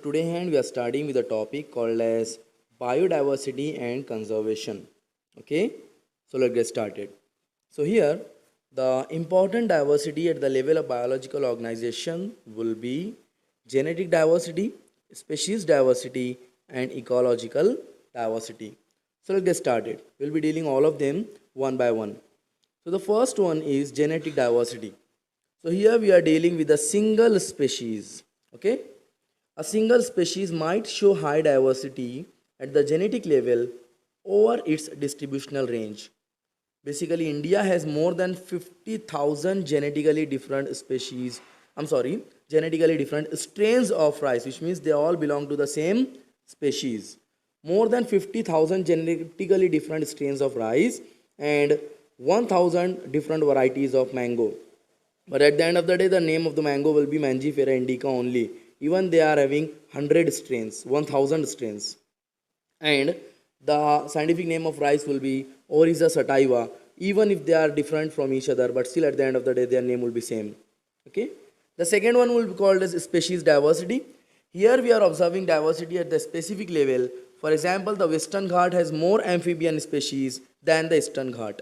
today hand we are starting with a topic called as biodiversity and conservation. Okay, so let's get started. So here the important diversity at the level of biological organization will be genetic diversity, species diversity, and ecological diversity. So let's get started. We'll be dealing all of them one by one. So the first one is genetic diversity. So here we are dealing with a single species. Okay, a single species might show high diversity at the genetic level over its distributional range. Basically, India has more than 50,000 genetically different species. Genetically different strains of rice, which means they all belong to the same species. More than 50,000 genetically different strains of rice and 1,000 different varieties of mango. But at the end of the day, the name of the mango will be Mangifera indica only. Even they are having 100 strains, 1000 strains. And the scientific name of rice will be Oryza sativa. Even if they are different from each other, but still at the end of the day, their name will be same. Okay. The second one will be called as species diversity. Here we are observing diversity at the specific level. For example, the Western Ghat has more amphibian species than the Eastern Ghat.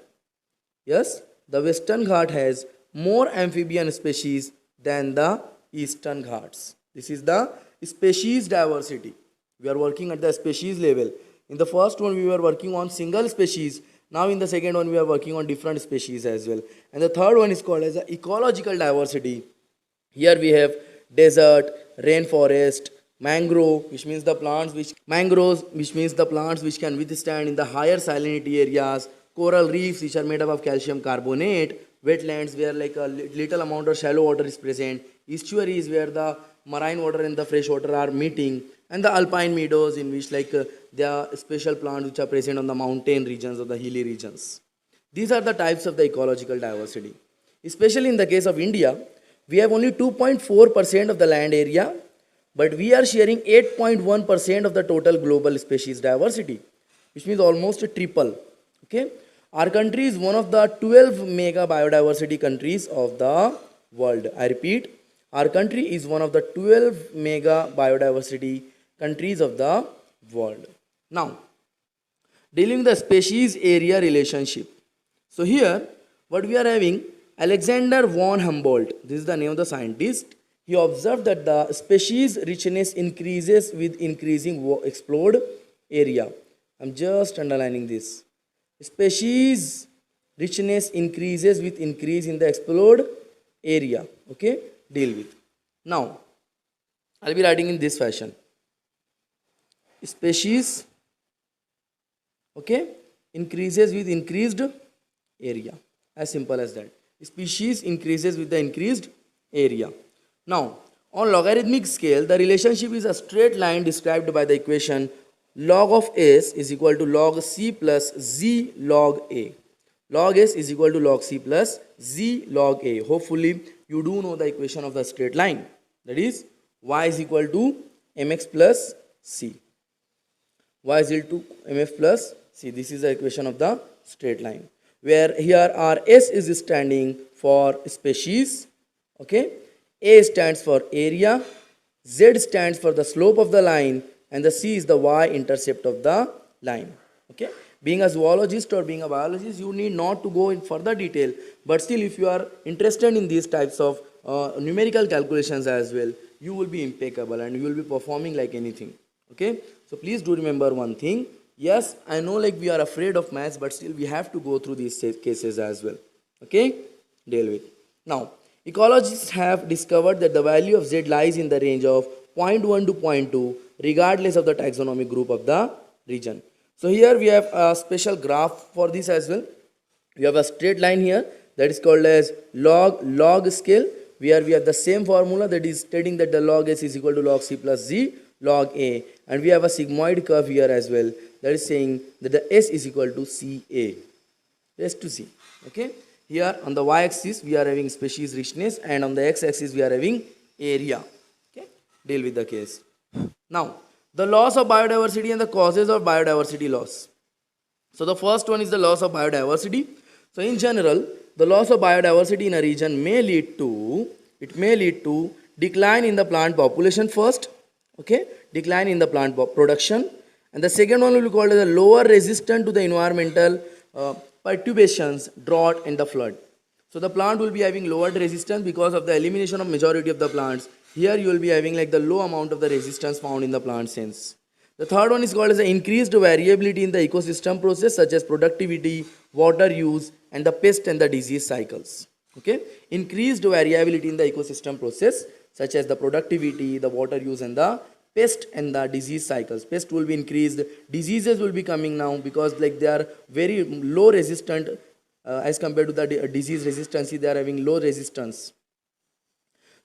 Yes, the Western Ghat has more amphibian species than the Eastern Ghats. This is the species diversity. We are working at the species level. In the first one, we were working on single species. Now in the second one, we are working on different species as well. And the third one is called as the ecological diversity. Here we have desert, rainforest, mangrove, which means the plants which mangroves, which means the plants which can withstand in the higher salinity areas, coral reefs which are made up of calcium carbonate, wetlands where like a little amount of shallow water is present, estuaries where the marine water and the fresh water are meeting, and the alpine meadows in which there are special plants which are present on the mountain regions or the hilly regions. These are the types of the ecological diversity. Especially in the case of India, we have only 2.4% of the land area, but we are sharing 8.1% of the total global species diversity, which means almost a triple. Okay, our country is one of the 12 mega biodiversity countries of the world. I repeat, our country is one of the 12 mega biodiversity countries of the world. Now, dealing with the species area relationship. So here, what we are having, Alexander von Humboldt, this is the name of the scientist. He observed that the species richness increases with increasing explored area. I'm just underlining this. Species richness increases with increase in the explored area. Okay, deal with. Now, I'll be writing in this fashion. Species, okay, increases with increased area. As simple as that. Species increases with the increased area. Now, on logarithmic scale, the relationship is a straight line described by the equation log of s is equal to log c plus z log a. Log s is equal to log c plus z log a. Hopefully, you do know the equation of the straight line. That is, y is equal to mx plus c. Y is equal to mf plus c. This is the equation of the straight line. Where here our s is standing for species. Okay. A stands for area, Z stands for the slope of the line, and the C is the y-intercept of the line. Okay. Being a zoologist or being a biologist, you need not to go in further detail. But still, if you are interested in these types of numerical calculations as well, you will be impeccable and you will be performing like anything. Okay. So please do remember one thing. Yes, I know like we are afraid of maths, but still we have to go through these cases as well. Okay. Deal with. Now, ecologists have discovered that the value of Z lies in the range of 0.1 to 0.2 regardless of the taxonomic group of the region. So here we have a special graph for this as well. We have a straight line here that is called as log scale, where we have the same formula that is stating that the log s is equal to log c plus z log a, and we have a sigmoid curve here as well that is saying that the s is equal to ca, s to c. Okay. Here on the y-axis we are having species richness and on the x-axis we are having area. Okay, deal with the case. Now, the loss of biodiversity and the causes of biodiversity loss. So the first one is the loss of biodiversity. So in general, the loss of biodiversity in a region may lead to decline in the plant population first. Okay, decline in the plant production. And the second one will be called as a lower resistant to the environmental perturbations, drought and the flood. So the plant will be having lowered resistance because of the elimination of majority of the plants. Here you will be having like the low amount of the resistance found in the plant sense. The third one is called as the increased variability in the ecosystem process such as productivity, water use and the pest and the disease cycles. Okay, increased variability in the ecosystem process such as the productivity, the water use and the pest and the disease cycles. Pest will be increased, diseases will be coming now because like they are very low resistant as compared to the disease resistance, they are having low resistance.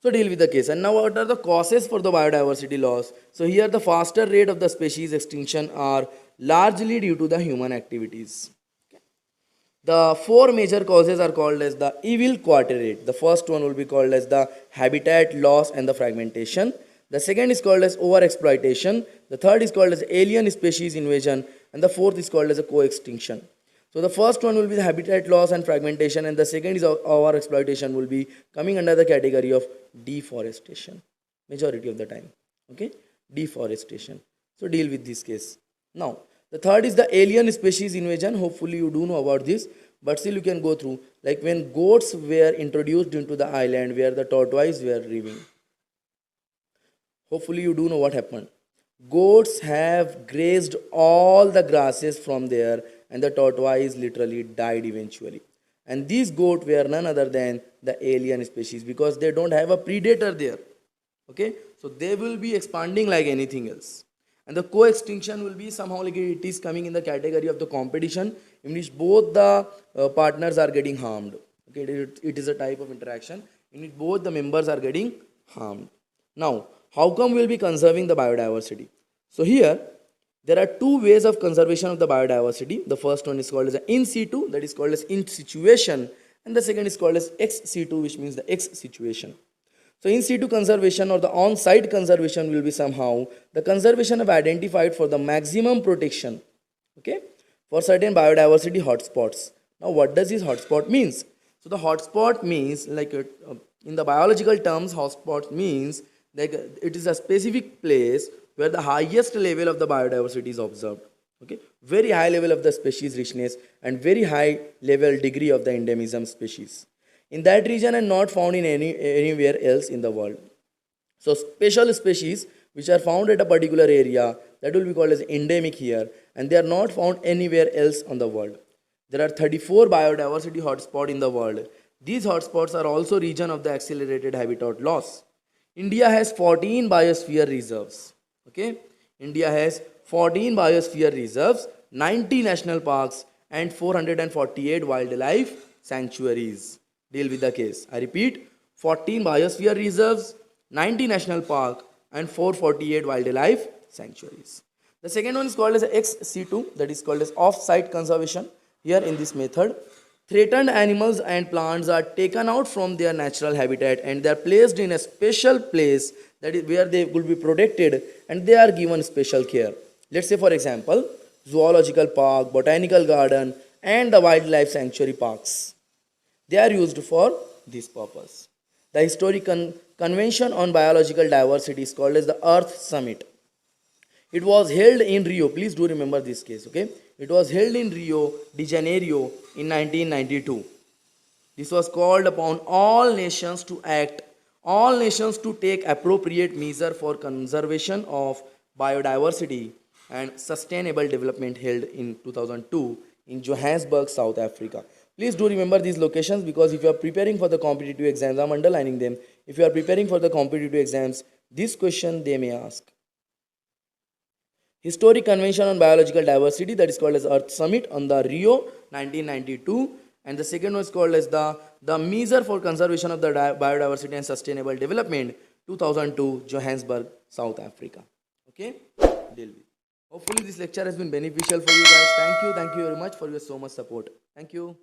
So deal with the case. And now what are the causes for the biodiversity loss? So here the faster rate of the species extinction are largely due to the human activities. The four major causes are called as the evil quadrate. The first one will be called as the habitat loss and the fragmentation. The second is called as overexploitation. The third is called as alien species invasion. And the fourth is called as a co-extinction. So the first one will be the habitat loss and fragmentation, and the second is overexploitation will be coming under the category of deforestation. Majority of the time. Okay? Deforestation. So deal with this case. Now, the third is the alien species invasion. Hopefully you do know about this, but still you can go through. Like when goats were introduced into the island where the tortoise were living. Hopefully you do know what happened. Goats have grazed all the grasses from there and the tortoise literally died eventually. And these goats were none other than the alien species because they don't have a predator there. Okay, so they will be expanding like anything else. And the co-extinction will be somehow like it is coming in the category of the competition in which both the partners are getting harmed. Okay, it is a type of interaction in which both the members are getting harmed. Now, how come we will be conserving the biodiversity? So here, there are two ways of conservation of the biodiversity. The first one is called as in situ, that is called as in situation, and the second is called as ex situ, which means the ex situation. So in situ conservation or the on-site conservation will be somehow the conservation of identified for the maximum protection, okay, for certain biodiversity hotspots. Now what does this hotspot means? So the hotspot means like in the biological terms, hotspot means like it is a specific place where the highest level of the biodiversity is observed. Okay, very high level of the species richness and very high level degree of the endemism species in that region and not found in anywhere else in the world. So special species which are found at a particular area, that will be called as endemic here, and they are not found anywhere else on the world. There are 34 biodiversity hotspots in the world. These hotspots are also region of the accelerated habitat loss. India has 14 biosphere reserves. Okay, India has 14 biosphere reserves, 90 national parks and 448 wildlife sanctuaries. Deal with the case. I repeat, 14 biosphere reserves, 90 national park and 448 wildlife sanctuaries. The second one is called as ex situ, that is called as off-site conservation. Here in this method, threatened animals and plants are taken out from their natural habitat and they are placed in a special place, that is where they will be protected and they are given special care. Let's say for example, zoological park, botanical garden and the wildlife sanctuary parks. They are used for this purpose. The historic convention on biological diversity is called as the Earth Summit. It was held in Rio. Please do remember this case, okay? It was held in Rio de Janeiro in 1992. This was called upon all nations to act, all nations to take appropriate measure for conservation of biodiversity and sustainable development held in 2002 in Johannesburg, South Africa. Please do remember these locations because if you are preparing for the competitive exams, I am underlining them. If you are preparing for the competitive exams, this question they may ask. Historic Convention on Biological Diversity, that is called as Earth Summit on the Rio 1992, and the second one is called as the Measure for Conservation of the Biodiversity and Sustainable Development 2002 Johannesburg, South Africa. Okay, deal with. Hopefully this lecture has been beneficial for you guys. Thank you very much for your so much support. Thank you.